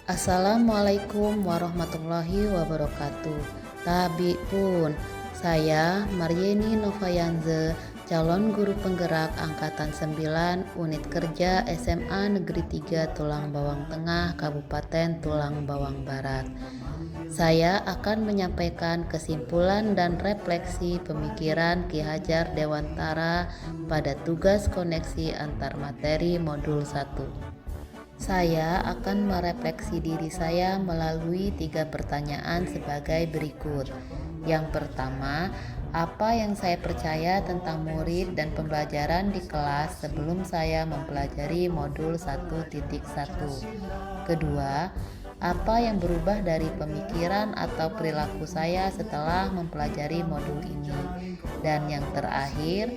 Assalamualaikum warahmatullahi wabarakatuh. Tabi pun, saya Maryeni Novayanze, calon guru penggerak Angkatan 9 Unit Kerja SMA Negeri 3 Tulang Bawang Tengah, Kabupaten Tulang Bawang Barat. Saya akan menyampaikan kesimpulan dan refleksi pemikiran Ki Hajar Dewantara pada tugas koneksi antar materi modul 1. Saya akan merefleksi diri saya melalui 3 pertanyaan sebagai berikut. Yang pertama, apa yang saya percaya tentang murid dan pembelajaran di kelas sebelum saya mempelajari modul 1.1? Kedua, apa yang berubah dari pemikiran atau perilaku saya setelah mempelajari modul ini? Dan yang terakhir,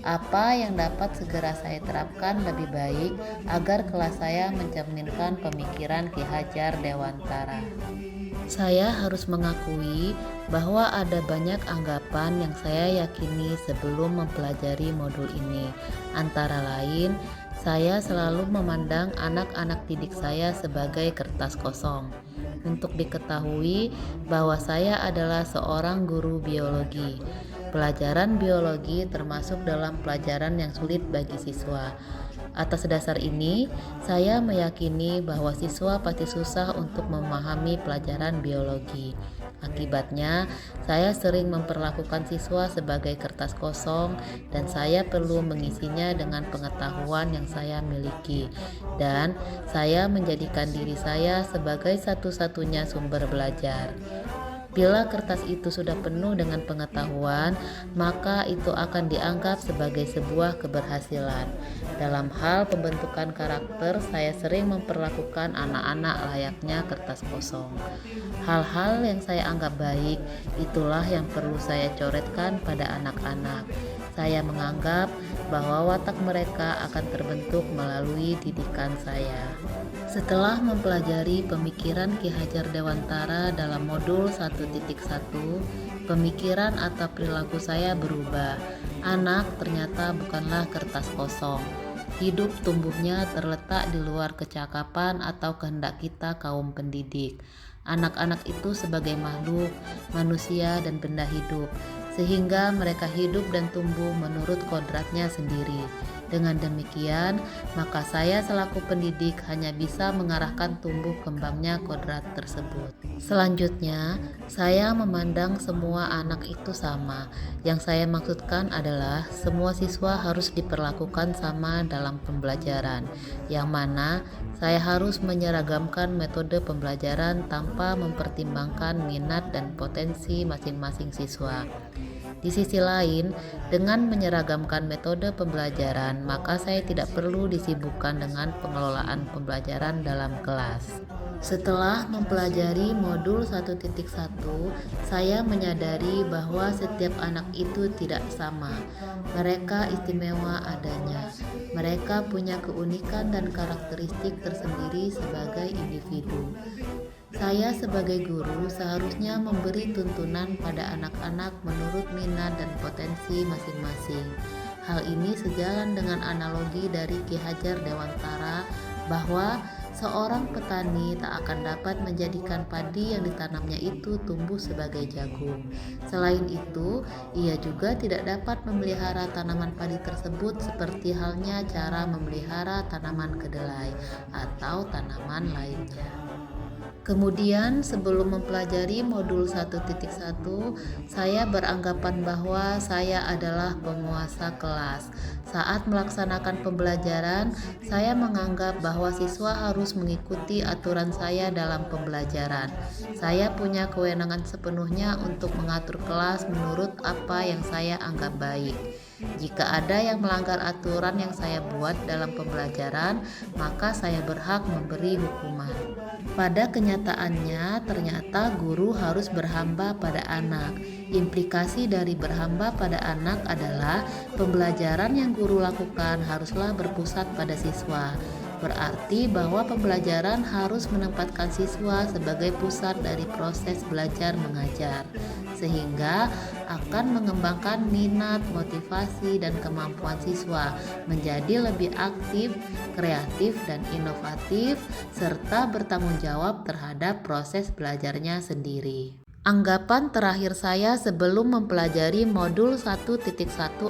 apa yang dapat segera saya terapkan lebih baik agar kelas saya mencerminkan pemikiran Ki Hajar Dewantara? Saya harus mengakui bahwa ada banyak anggapan yang saya yakini sebelum mempelajari modul ini. Antara lain, saya selalu memandang anak-anak didik saya sebagai kertas kosong. Untuk diketahui bahwa saya adalah seorang guru biologi. Pelajaran biologi termasuk dalam pelajaran yang sulit bagi siswa. Atas dasar ini, saya meyakini bahwa siswa pasti susah untuk memahami pelajaran biologi. Akibatnya, saya sering memperlakukan siswa sebagai kertas kosong dan saya perlu mengisinya dengan pengetahuan yang saya miliki. Dan saya menjadikan diri saya sebagai satu-satunya sumber belajar. Bila kertas itu sudah penuh dengan pengetahuan, maka itu akan dianggap sebagai sebuah keberhasilan. Dalam hal pembentukan karakter, saya sering memperlakukan anak-anak layaknya kertas kosong. Hal-hal yang saya anggap baik, itulah yang perlu saya coretkan pada anak-anak. Saya menganggap bahwa watak mereka akan terbentuk melalui didikan saya. Setelah mempelajari pemikiran Ki Hajar Dewantara dalam modul 1.1, pemikiran atau perilaku saya berubah. Anak ternyata bukanlah kertas kosong. Hidup tumbuhnya terletak di luar kecakapan atau kehendak kita kaum pendidik. Anak-anak itu sebagai makhluk, manusia dan benda hidup, sehingga mereka hidup dan tumbuh menurut kodratnya sendiri. Dengan demikian, maka saya selaku pendidik hanya bisa mengarahkan tumbuh kembangnya kodrat tersebut. Selanjutnya, saya memandang semua anak itu sama. Yang saya maksudkan adalah semua siswa harus diperlakukan sama dalam pembelajaran, yang mana saya harus menyeragamkan metode pembelajaran tanpa mempertimbangkan minat dan potensi masing-masing siswa. Di sisi lain, dengan menyeragamkan metode pembelajaran, maka saya tidak perlu disibukkan dengan pengelolaan pembelajaran dalam kelas. Setelah mempelajari modul 1.1, saya menyadari bahwa setiap anak itu tidak sama. Mereka istimewa adanya. Mereka punya keunikan dan karakteristik tersendiri sebagai individu. Saya sebagai guru seharusnya memberi tuntunan pada anak-anak menurut minat dan potensi masing-masing. Hal ini sejalan dengan analogi dari Ki Hajar Dewantara bahwa seorang petani tak akan dapat menjadikan padi yang ditanamnya itu tumbuh sebagai jagung. Selain itu, ia juga tidak dapat memelihara tanaman padi tersebut seperti halnya cara memelihara tanaman kedelai atau tanaman lainnya. Kemudian sebelum mempelajari modul 1.1, saya beranggapan bahwa saya adalah penguasa kelas. Saat melaksanakan pembelajaran, saya menganggap bahwa siswa harus mengikuti aturan saya dalam pembelajaran. Saya punya kewenangan sepenuhnya untuk mengatur kelas menurut apa yang saya anggap baik. Jika ada yang melanggar aturan yang saya buat dalam pembelajaran, maka saya berhak memberi hukuman. Pada kenyataannya, ternyata guru harus berhamba pada anak. Implikasi dari berhamba pada anak adalah pembelajaran yang guru lakukan haruslah berpusat pada siswa. berarti bahwa pembelajaran harus menempatkan siswa sebagai pusat dari proses belajar mengajar, sehingga akan mengembangkan minat, motivasi, dan kemampuan siswa menjadi lebih aktif, kreatif, dan inovatif, serta bertanggung jawab terhadap proses belajarnya sendiri. Anggapan terakhir saya sebelum mempelajari modul 1.1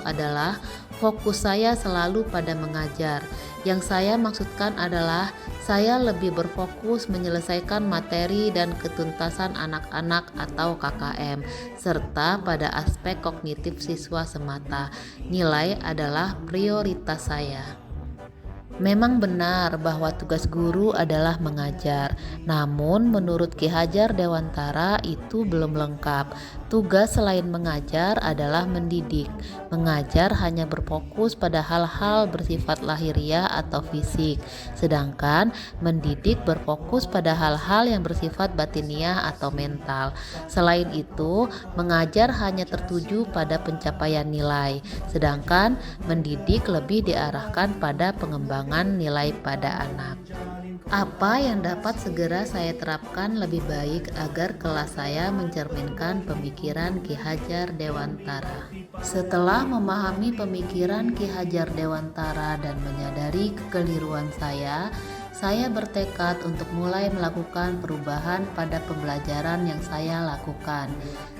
adalah fokus saya selalu pada mengajar. Yang saya maksudkan adalah saya lebih berfokus menyelesaikan materi dan ketuntasan anak-anak atau KKM, serta pada aspek kognitif siswa semata. Nilai adalah prioritas saya. Memang benar bahwa tugas guru adalah mengajar, namun menurut Ki Hajar Dewantara itu belum lengkap. Tugas selain mengajar adalah mendidik. Mengajar hanya berfokus pada hal-hal bersifat lahiriah atau fisik, sedangkan mendidik berfokus pada hal-hal yang bersifat batiniah atau mental. Selain itu, mengajar hanya tertuju pada pencapaian nilai, sedangkan mendidik lebih diarahkan pada pengembangan nilai pada anak. Apa yang dapat segera saya terapkan lebih baik agar kelas saya mencerminkan pemikiran Ki Hajar Dewantara? Setelah memahami pemikiran Ki Hajar Dewantara dan menyadari kekeliruan saya bertekad untuk mulai melakukan perubahan pada pembelajaran yang saya lakukan.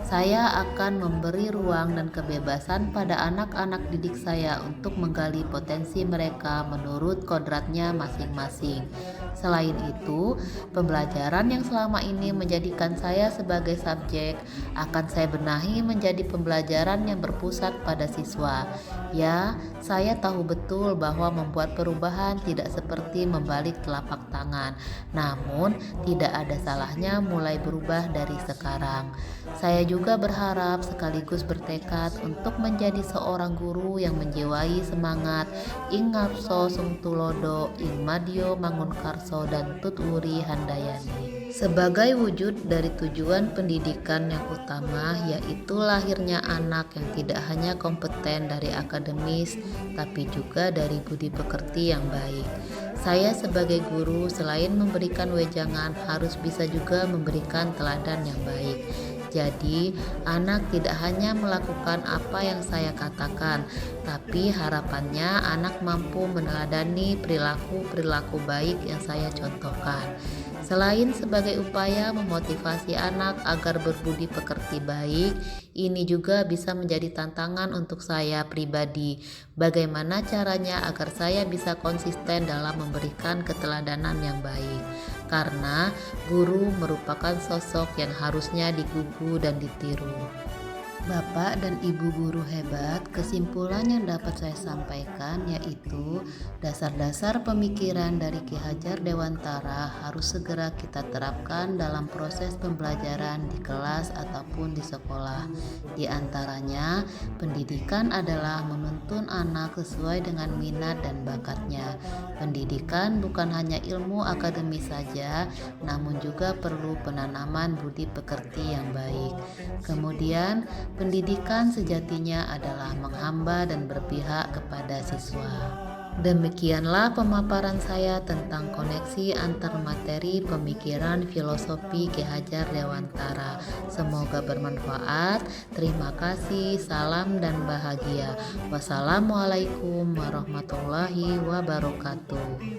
Saya akan memberi ruang dan kebebasan pada anak-anak didik saya untuk menggali potensi mereka menurut kodratnya masing-masing. Selain itu, pembelajaran yang selama ini menjadikan saya sebagai subjek akan saya benahi menjadi pembelajaran yang berpusat pada siswa. Ya, saya tahu betul bahwa membuat perubahan tidak seperti membalik telapak tangan, namun tidak ada salahnya mulai berubah dari sekarang. Saya juga berharap sekaligus bertekad untuk menjadi seorang guru yang menjiwai semangat ing ngapso sung tulodo ing madyo mangunkarso dan tutwuri handayani. Sebagai wujud dari tujuan pendidikan yang utama, yaitu lahirnya anak yang tidak hanya kompeten dari akademis, tapi juga dari budi pekerti yang baik. Saya sebagai guru selain memberikan wejangan harus bisa juga memberikan teladan yang baik. Jadi, anak tidak hanya melakukan apa yang saya katakan, tapi harapannya anak mampu meneladani perilaku-perilaku baik yang saya contohkan. Selain sebagai upaya memotivasi anak agar berbudi pekerti baik, ini juga bisa menjadi tantangan untuk saya pribadi. Bagaimana caranya agar saya bisa konsisten dalam memberikan keteladanan yang baik? Karena guru merupakan sosok yang harusnya digugu dan ditiru. Bapak dan Ibu guru hebat, kesimpulan yang dapat saya sampaikan yaitu dasar-dasar pemikiran dari Ki Hajar Dewantara harus segera kita terapkan dalam proses pembelajaran di kelas ataupun di sekolah. Di antaranya, pendidikan adalah menuntun anak sesuai dengan minat dan bakatnya. Pendidikan bukan hanya ilmu akademis saja, namun juga perlu penanaman budi pekerti yang baik. Kemudian, pendidikan sejatinya adalah menghamba dan berpihak kepada siswa. Demikianlah pemaparan saya tentang koneksi antar materi pemikiran filosofi Ki Hajar Dewantara. Semoga bermanfaat. Terima kasih, salam dan bahagia. Wassalamualaikum warahmatullahi wabarakatuh.